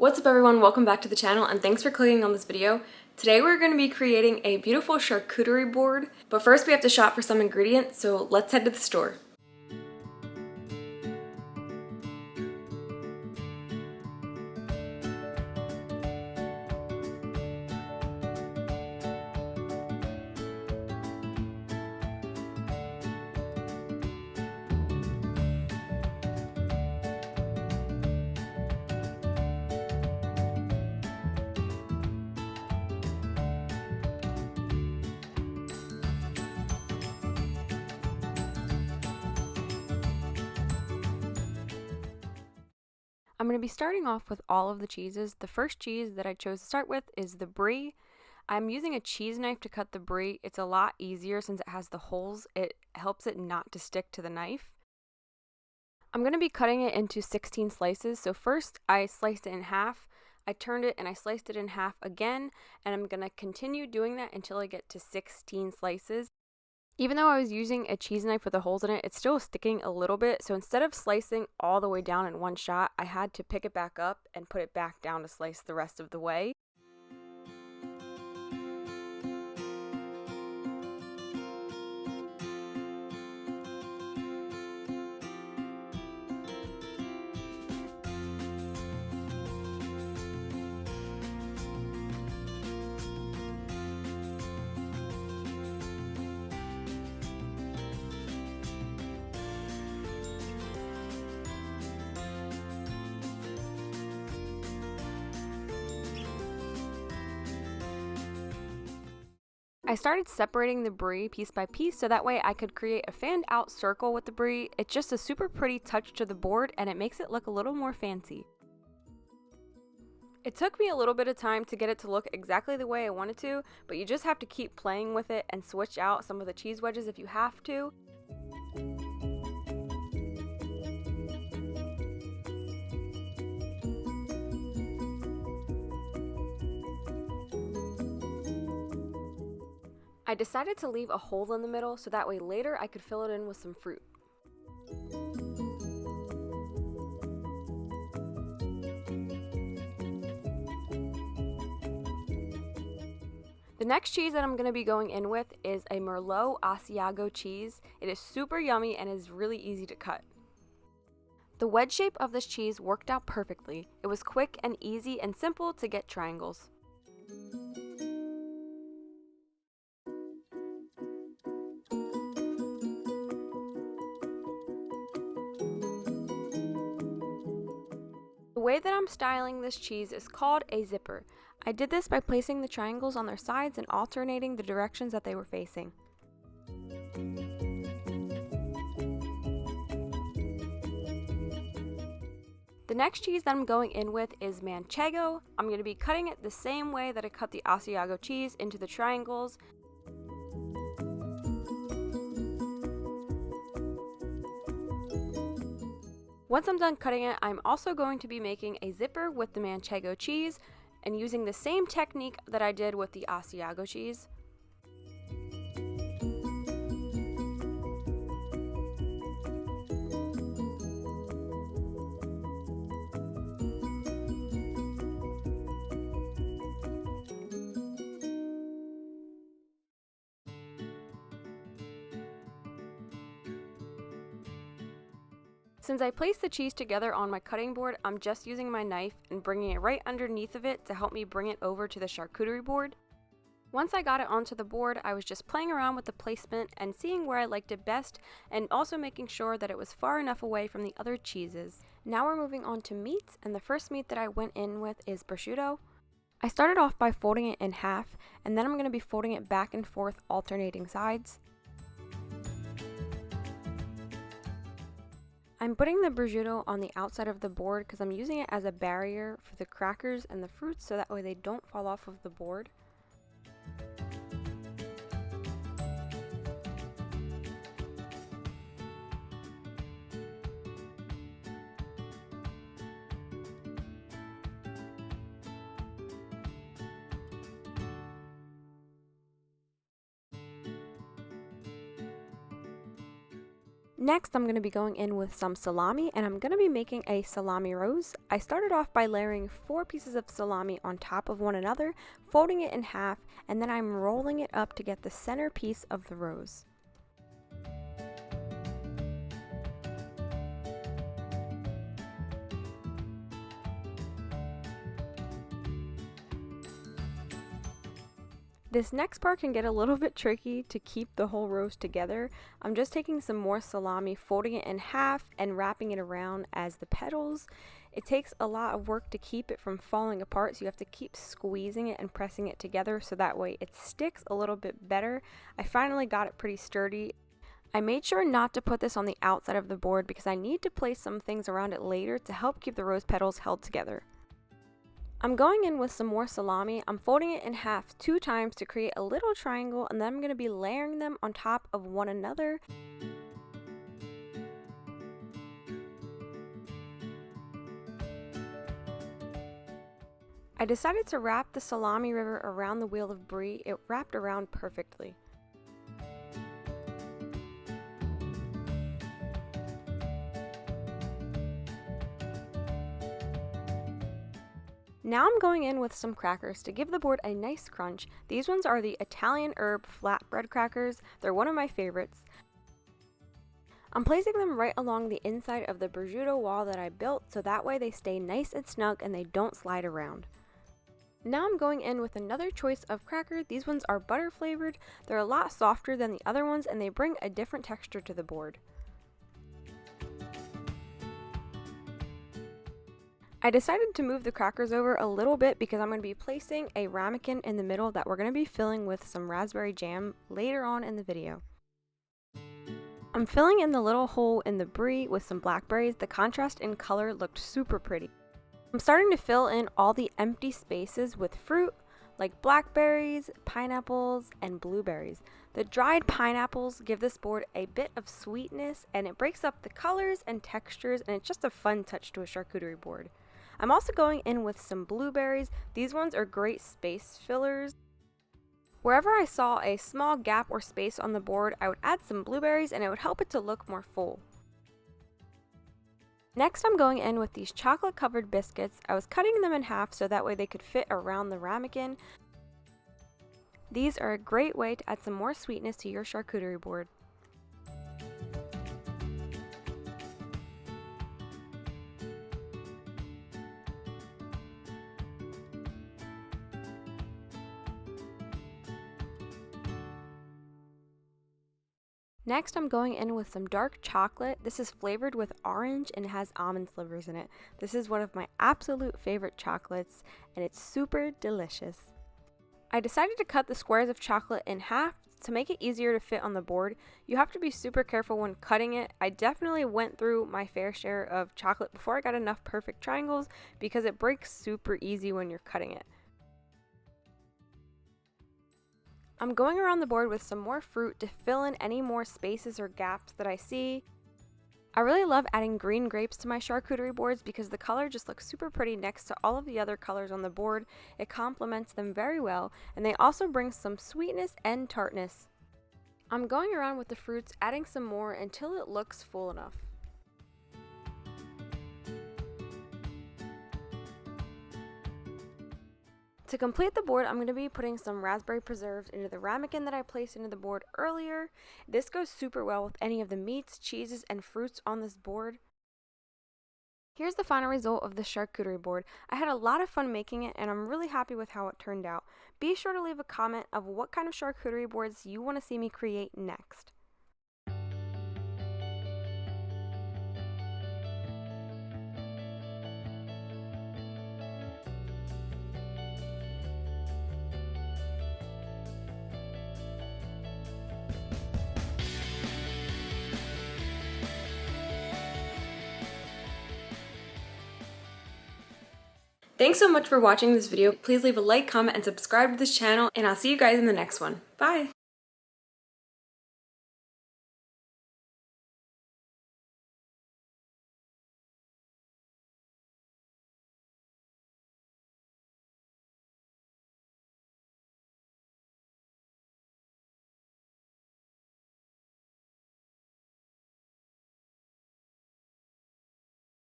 What's up everyone, welcome back to the channel and thanks for clicking on this video. Today we're going to be creating a beautiful charcuterie board, but first we have to shop for some ingredients, so let's head to the store. I'm going to be starting off with all of the cheeses. The first cheese that I chose to start with is the Brie. I'm using a cheese knife to cut the Brie. It's a lot easier since it has the holes. It helps it not to stick to the knife. I'm going to be cutting it into 16 slices. So first I sliced it in half. I turned it and I sliced it in half again, and I'm going to continue doing that until I get to 16 slices. Even though I was using a cheese knife with the holes in it, it's still sticking a little bit, so instead of slicing all the way down in one shot, I had to pick it back up and put it back down to slice the rest of the way. I started separating the Brie piece by piece so that way I could create a fanned out circle with the Brie. It's just a super pretty touch to the board and it makes it look a little more fancy. It took me a little bit of time to get it to look exactly the way I wanted to, but you just have to keep playing with it and switch out some of the cheese wedges if you have to. I decided to leave a hole in the middle so that way later I could fill it in with some fruit. The next cheese that I'm going to be going in with is a merlot Asiago cheese. It is super yummy and is really easy to cut. The wedge shape of this cheese worked out perfectly. It was quick and easy and simple to get triangles. The way that I'm styling this cheese is called a zipper. I did this by placing the triangles on their sides and alternating the directions that they were facing. The next cheese that I'm going in with is Manchego. I'm going to be cutting it the same way that I cut the Asiago cheese into the triangles. Once I'm done cutting it, I'm also going to be making a zipper with the Manchego cheese and using the same technique that I did with the Asiago cheese. Since I placed the cheese together on my cutting board, I'm just using my knife and bringing it right underneath of it to help me bring it over to the charcuterie board. Once I got it onto the board, I was just playing around with the placement and seeing where I liked it best, and also making sure that it was far enough away from the other cheeses. Now we're moving on to meats, and the first meat that I went in with is prosciutto. I started off by folding it in half, and then I'm going to be folding it back and forth, alternating sides. I'm putting the prosciutto on the outside of the board because I'm using it as a barrier for the crackers and the fruits so that way they don't fall off of the board. Next, I'm going to be going in with some salami, and I'm going to be making a salami rose. I started off by layering 4 pieces of salami on top of one another, folding it in half, and then I'm rolling it up to get the center piece of the rose. This next part can get a little bit tricky to keep the whole rose together. I'm just taking some more salami, folding it in half, and wrapping it around as the petals. It takes a lot of work to keep it from falling apart, so you have to keep squeezing it and pressing it together so that way it sticks a little bit better. I finally got it pretty sturdy. I made sure not to put this on the outside of the board because I need to place some things around it later to help keep the rose petals held together. I'm going in with some more salami. I'm folding it in half 2 times to create a little triangle, and then I'm going to be layering them on top of one another. I decided to wrap the salami river around the wheel of Brie. It wrapped around perfectly. Now I'm going in with some crackers to give the board a nice crunch. These ones are the Italian herb flatbread crackers. They're one of my favorites. I'm placing them right along the inside of the prosciutto wall that I built so that way they stay nice and snug and they don't slide around. Now I'm going in with another choice of cracker. These ones are butter flavored. They're a lot softer than the other ones and they bring a different texture to the board. I decided to move the crackers over a little bit because I'm going to be placing a ramekin in the middle that we're going to be filling with some raspberry jam later on in the video. I'm filling in the little hole in the brie with some blackberries. The contrast in color looked super pretty. I'm starting to fill in all the empty spaces with fruit like blackberries, pineapples, and blueberries. The dried pineapples give this board a bit of sweetness and it breaks up the colors and textures, and it's just a fun touch to a charcuterie board. I'm also going in with some blueberries. These ones are great space fillers. Wherever I saw a small gap or space on the board, I would add some blueberries and it would help it to look more full. Next, I'm going in with these chocolate covered biscuits. I was cutting them in half so that way they could fit around the ramekin. These are a great way to add some more sweetness to your charcuterie board. Next, I'm going in with some dark chocolate. This is flavored with orange and has almond slivers in it. This is one of my absolute favorite chocolates and it's super delicious. I decided to cut the squares of chocolate in half to make it easier to fit on the board. You have to be super careful when cutting it. I definitely went through my fair share of chocolate before I got enough perfect triangles because it breaks super easy when you're cutting it. I'm going around the board with some more fruit to fill in any more spaces or gaps that I see. I really love adding green grapes to my charcuterie boards because the color just looks super pretty next to all of the other colors on the board. It complements them very well, and they also bring some sweetness and tartness. I'm going around with the fruits, adding some more until it looks full enough. To complete the board, I'm going to be putting some raspberry preserves into the ramekin that I placed into the board earlier. This goes super well with any of the meats, cheeses, and fruits on this board. Here's the final result of the charcuterie board. I had a lot of fun making it and I'm really happy with how it turned out. Be sure to leave a comment of what kind of charcuterie boards you want to see me create next. Thanks so much for watching this video. Please leave a like, comment, and subscribe to this channel, and I'll see you guys in the next one. Bye!